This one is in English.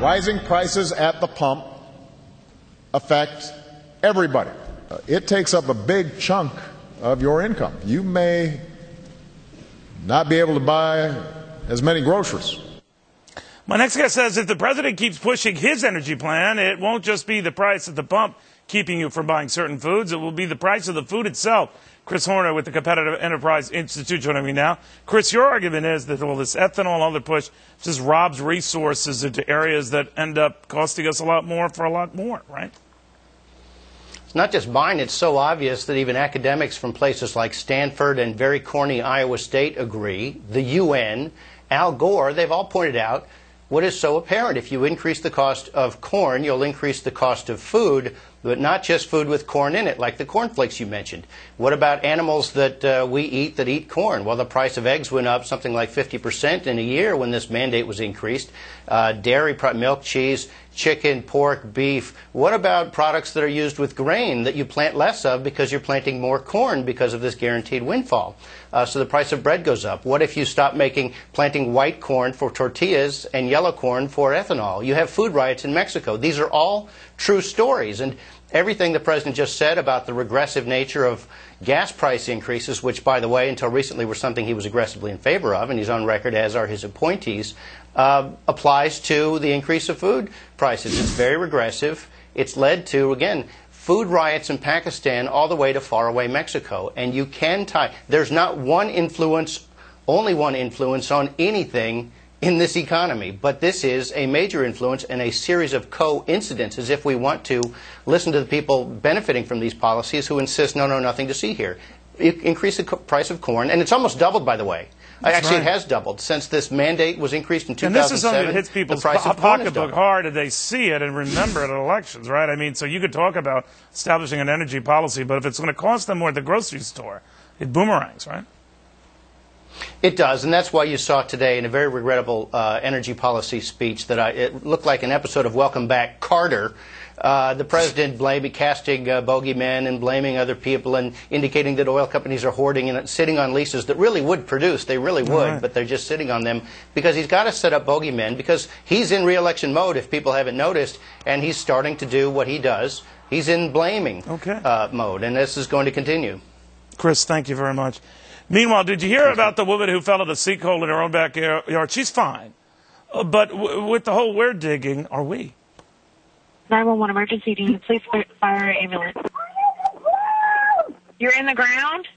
Rising prices at the pump affect everybody. It takes up a big chunk of your income. You may not be able to buy as many groceries. My next guest says if the president keeps pushing his energy plan, it won't just be the price at the pump keeping you from buying certain foods. It will be the price of the food itself. Chris Horner with the Competitive Enterprise Institute joining me now. Chris, your argument is that all this ethanol and other push just robs resources into areas that end up costing us a lot more for a lot more, right? It's not just mine. It's so obvious that even academics from places like Stanford and very corny Iowa State agree. The UN, Al Gore, they've all pointed out what is so apparent. If you increase the cost of corn, you'll increase the cost of food, but not just food with corn in it, like the cornflakes you mentioned. What about animals that we eat that eat corn? Well, the price of eggs went up something like 50% in a year when this mandate was increased. Dairy, milk, cheese, chicken, pork, beef. What about products that are used with grain that you plant less of because you're planting more corn because of this guaranteed windfall? So the price of bread goes up. What if you stop planting white corn for tortillas and yellow corn for ethanol? You have food riots in Mexico. These are all true stories. And everything the president just said about the regressive nature of gas price increases, which, by the way, until recently were something he was aggressively in favor of, and he's on record, as are his appointees, applies to the increase of food prices. It's very regressive. It's led to, again, food riots in Pakistan all the way to faraway Mexico. And you can tie, there's not one influence, only one influence on anything in this economy. But this is a major influence and a series of coincidences if we want to listen to the people benefiting from these policies who insist, no, nothing to see here. Increase the price of corn, and it's almost doubled, by the way. Actually, it has doubled since this mandate was increased in 2007. And this is something that hits people's pocketbook hard, and they see it and remember it at elections, right? I mean, so you could talk about establishing an energy policy, but if it's going to cost them more at the grocery store, it boomerangs, right? It does, and that's why you saw today in a very regrettable energy policy speech that it looked like an episode of Welcome Back, Carter. The president casting bogeymen and blaming other people and indicating that oil companies are hoarding and sitting on leases that really would produce. They really would, but they're just sitting on them because he's got to set up bogeymen because he's in re-election mode, if people haven't noticed, and he's starting to do what he does. He's in blaming mode, and this is going to continue. Chris, thank you very much. Meanwhile, did you hear about the woman who fell in a sinkhole in her own backyard? She's fine. But with the whole we're digging, are we? 911 emergency. Do you please fire ambulance? You're in the ground?